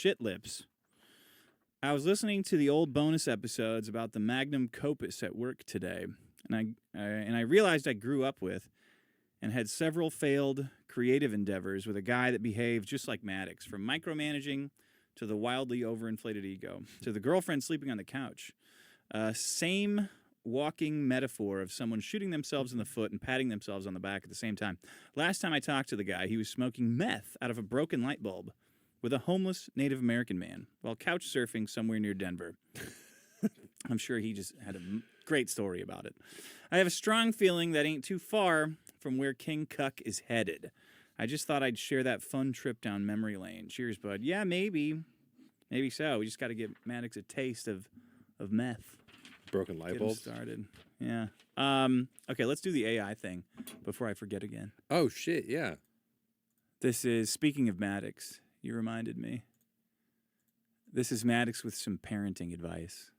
shit lips. I was listening to the old bonus episodes about the magnum opus at work today, and I realized I grew up with and had several failed creative endeavors with a guy that behaved just like Maddox, from micromanaging to the wildly overinflated ego, to the girlfriend sleeping on the couch. Same walking metaphor of someone shooting themselves in the foot and patting themselves on the back at the same time. Last time I talked to the guy, he was smoking meth out of a broken light bulb with a homeless Native American man while couch surfing somewhere near Denver. I'm sure he just had a great story about it. I have a strong feeling that ain't too far from where King Cuck is headed. I just thought I'd share that fun trip down memory lane. Cheers, bud. Yeah, maybe. Maybe so. We just got to give Maddox a taste of meth. Broken light bulbs? Started. Yeah. Okay, let's do the AI thing before I forget again. Oh, shit, yeah. This is, speaking of Maddox, you reminded me. This is Maddox with some parenting advice.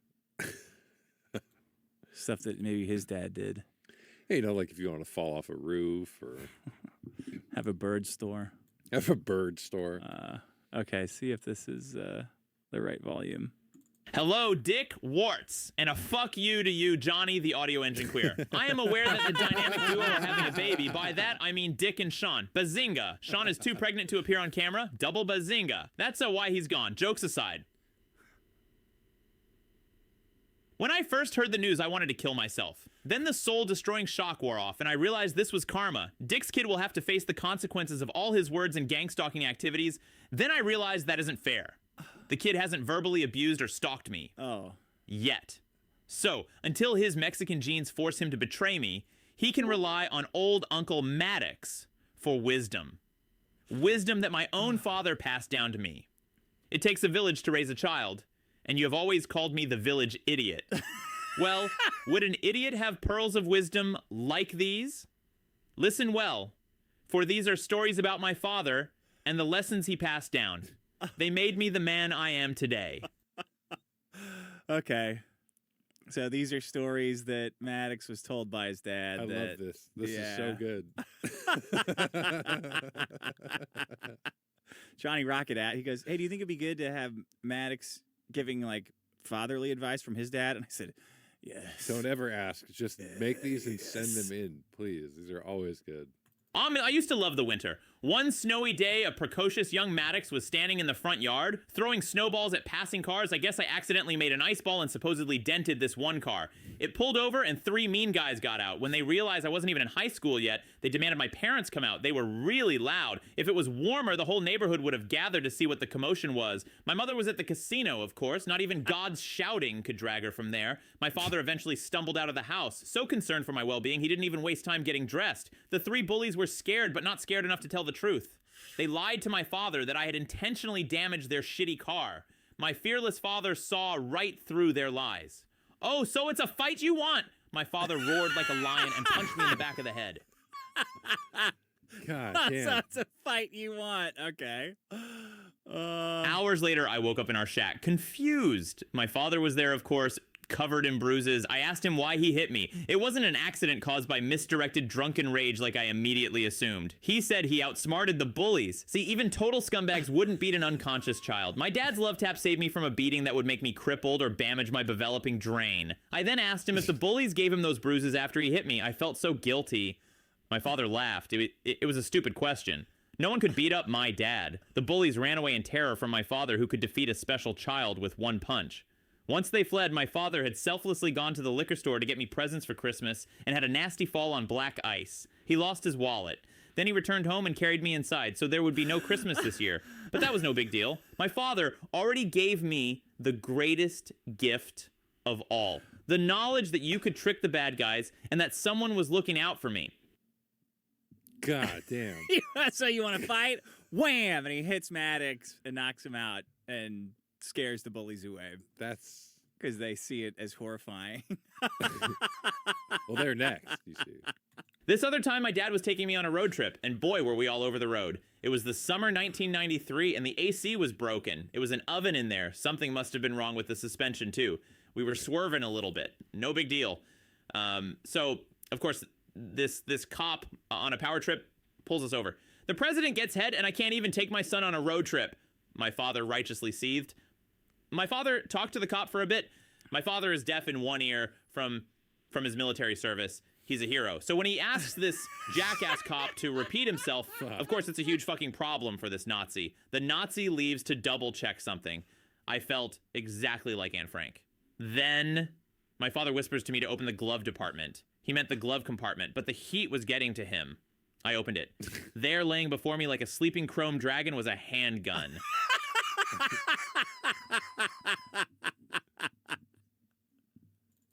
Stuff that maybe his dad did. Hey, like if you want to fall off a roof or... Have a bird store. Have a bird store. Okay, see if this is the right volume. Hello, Dick Warts, and a fuck you to you, Johnny, the audio engine queer. I am aware that the dynamic duo are having a baby. By that, I mean Dick and Sean. Bazinga. Sean is too pregnant to appear on camera. Double bazinga. That's why he's gone. Jokes aside. When I first heard the news, I wanted to kill myself. Then the soul-destroying shock wore off, and I realized this was karma. Dick's kid will have to face the consequences of all his words and gang-stalking activities. Then I realized that isn't fair. The kid hasn't verbally abused or stalked me. Oh. Yet. So, until his Mexican genes force him to betray me, he can rely on old Uncle Maddox for wisdom. Wisdom that my own father passed down to me. It takes a village to raise a child, and you have always called me the village idiot. Well, would an idiot have pearls of wisdom like these? Listen well, for these are stories about my father and the lessons he passed down. They made me the man I am today. Okay. So these are stories that Maddox was told by his dad. I love this. This is so good. Johnny Rocket he goes, hey, do you think it'd be good to have Maddox giving like fatherly advice from his dad? And I said, yes. Don't ever ask. Just make these and send them in, please. These are always good. I used to love the winter. One snowy day, a precocious young Maddox was standing in the front yard, throwing snowballs at passing cars. I guess I accidentally made an ice ball and supposedly dented this one car. It pulled over and 3 mean guys got out. When they realized I wasn't even in high school yet, they demanded my parents come out. They were really loud. If it was warmer, the whole neighborhood would have gathered to see what the commotion was. My mother was at the casino, of course. Not even God's shouting could drag her from there. My father eventually stumbled out of the house. So concerned for my well-being, he didn't even waste time getting dressed. The 3 bullies were scared, but not scared enough to tell the truth. They lied to my father that I had intentionally damaged their shitty car. My fearless father saw right through their lies. Oh, so it's a fight you want? My father roared like a lion and punched me in the back of the head. God damn. So it's a fight you want. Okay. Hours later, I woke up in our shack, confused. My father was there, of course, covered in bruises. I asked him why he hit me. It wasn't an accident caused by misdirected drunken rage like I immediately assumed. He said he outsmarted the bullies. See, even total scumbags wouldn't beat an unconscious child. My dad's love tap saved me from a beating that would make me crippled or damage my developing brain. I then asked him if the bullies gave him those bruises after he hit me. I felt so guilty. My father laughed. It was a stupid question. No one could beat up my dad. The bullies ran away in terror from my father, who could defeat a special child with one punch. Once they fled, my father had selflessly gone to the liquor store to get me presents for Christmas and had a nasty fall on black ice. He lost his wallet. Then he returned home and carried me inside, so there would be no Christmas this year. But that was no big deal. My father already gave me the greatest gift of all. The knowledge that you could trick the bad guys and that someone was looking out for me. God damn. So you want to fight? Wham! And he hits Maddox and knocks him out and scares the bullies away. That's because they see it as horrifying. Well, they're next, you see. This other time, my dad was taking me on a road trip, and boy, were we all over the road. It was the summer 1993, and the AC was broken. It was an oven in there. Something must have been wrong with the suspension, too. We were swerving a little bit. No big deal. So, of course, this cop on a power trip pulls us over. The president gets head, and I can't even take my son on a road trip. My father righteously seethed. My father talked to the cop for a bit. My father is deaf in one ear from his military service. He's a hero. So when he asks this jackass cop to repeat himself, of course, it's a huge fucking problem for this Nazi. The Nazi leaves to double check something. I felt exactly like Anne Frank. Then my father whispers to me to open the glove department. He meant the glove compartment, but the heat was getting to him. I opened it. There, laying before me like a sleeping chrome dragon, was a handgun.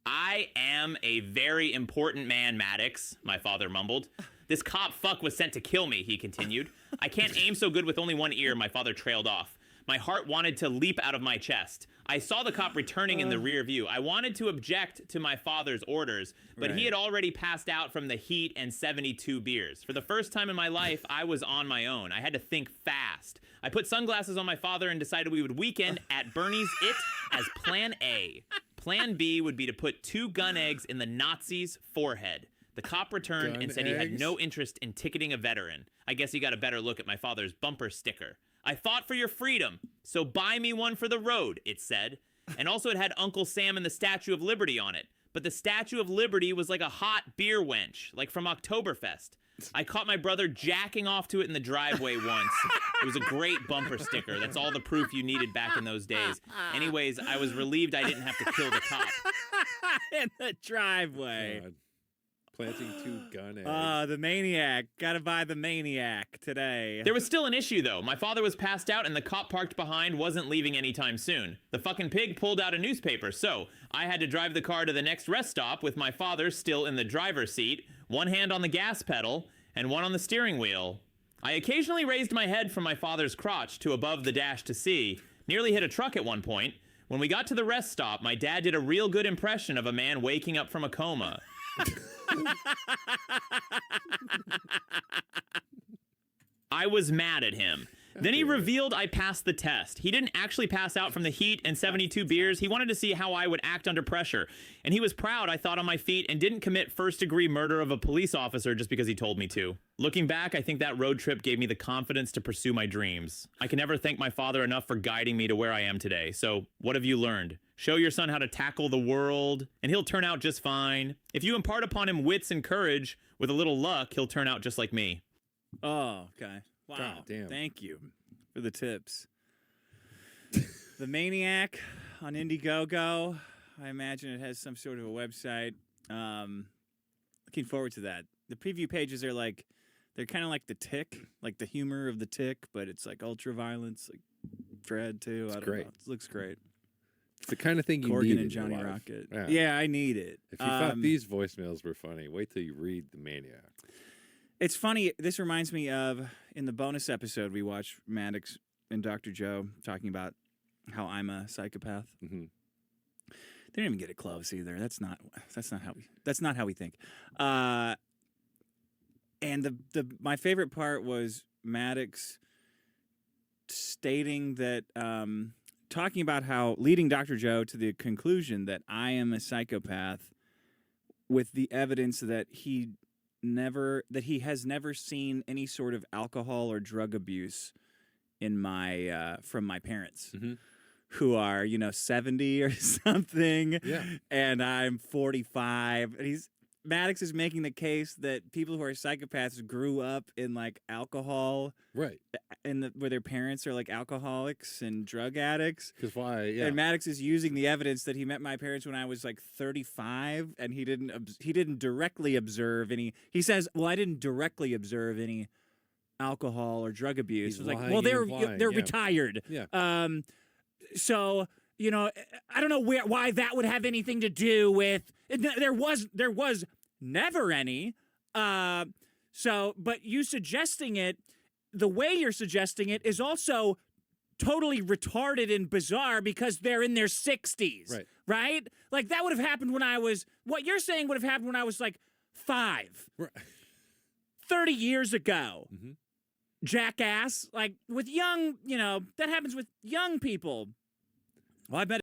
I am a very important man, Maddox, my father mumbled. This cop fuck was sent to kill me, he continued. I can't aim so good with only one ear, my father trailed off. My heart wanted to leap out of my chest. I saw the cop returning in the rear view. I wanted to object to my father's orders, but he had already passed out from the heat and 72 beers. For the first time in my life, I was on my own. I had to think fast. I put sunglasses on my father and decided we would weekend at Bernie's It as Plan A. Plan B would be to put 2 gun eggs in the Nazi's forehead. The cop returned and said he had no interest in ticketing a veteran. I guess he got a better look at my father's bumper sticker. I fought for your freedom, so buy me one for the road, it said. And also it had Uncle Sam and the Statue of Liberty on it. But the Statue of Liberty was like a hot beer wench, like from Oktoberfest. I caught my brother jacking off to it in the driveway once. It was a great bumper sticker. That's all the proof you needed back in those days. Anyways, I was relieved I didn't have to kill the cop. In the driveway. God. Planting 2 gun eggs. The Maniac. Gotta buy the Maniac today. There was still an issue, though. My father was passed out, and the cop parked behind wasn't leaving anytime soon. The fucking pig pulled out a newspaper, so I had to drive the car to the next rest stop with my father still in the driver's seat, one hand on the gas pedal, and one on the steering wheel. I occasionally raised my head from my father's crotch to above the dash to see, nearly hit a truck at one point. When we got to the rest stop, my dad did a real good impression of a man waking up from a coma. I was mad at him. Then he revealed I passed the test. He didn't actually pass out from the heat and 72 beers. He wanted to see how I would act under pressure. And he was proud I thought on my feet and didn't commit first-degree murder of a police officer just because he told me to. Looking back, I think that road trip gave me the confidence to pursue my dreams. I can never thank my father enough for guiding me to where I am today. So, what have you learned? Show your son how to tackle the world, and he'll turn out just fine. If you impart upon him wits and courage, with a little luck, he'll turn out just like me. Oh, okay. Wow. God damn. Thank you for the tips. The Maniac on Indiegogo. I imagine it has some sort of a website. Looking forward to that. The preview pages are like, they're kind of like The Tick, like the humor of The Tick, but it's like ultra violence, like Dread too. I don't know. It looks great. It's the kind of thing you Corgan need and in Johnny your life. Rocket. Yeah, I need it. If you thought these voicemails were funny, wait till you read The Maniac. It's funny. This reminds me of, in the bonus episode, we watched Maddox and Dr. Joe talking about how I'm a psychopath. Mm-hmm. They didn't even get it close either. That's not how we think. And my favorite part was Maddox stating that, talking about how, leading Dr. Joe to the conclusion that I am a psychopath, with the evidence that he has never seen any sort of alcohol or drug abuse in my from my parents, who are 70 or something, and I'm 45. And Maddox is making the case that people who are psychopaths grew up in like alcohol, right? And where their parents are like alcoholics and drug addicts. Because why? Yeah. And Maddox is using the evidence that he met my parents when I was like 35, and he didn't directly observe any. He says, "Well, I didn't directly observe any alcohol or drug abuse." It was like, well, they're retired. Yeah. So I don't know why that would have anything to do with. There was never any. But you suggesting it, the way you're suggesting it is also totally retarded and bizarre because they're in their 60s. Right? Like that would have happened when I was. What you're saying would have happened when I was like 5. Right. 30 years ago. Mm-hmm. Jackass. Like with young, that happens with young people. Well, I bet